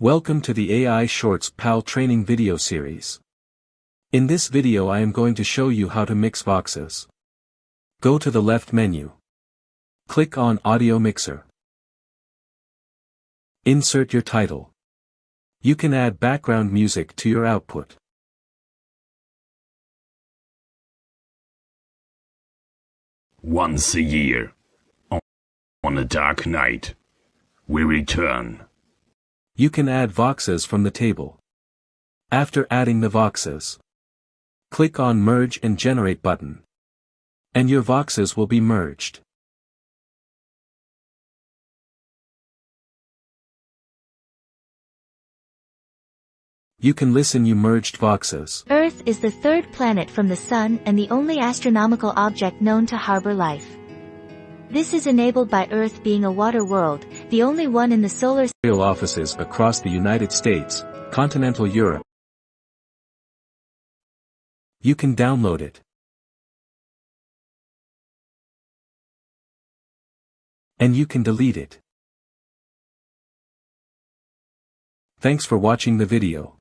Welcome to the AI Shorts PAL training video series. In this video I am going to show you how to mix voxes. Go to the left menu. Click on Audio Mixer. Insert your title. You can add background music to your output. Once a year, on a dark night, we return. You can add voxes from the table. After adding the voxes, click on Merge and Generate button. And your voxes will be merged. You can listen you merged voxes. Earth is the third planet from the Sun and the only astronomical object known to harbor life. This is enabled by Earth being a water world, the only one in the solar system. Offices across the United States, continental Europe. You can download it. And you can delete it. Thanks for watching the video.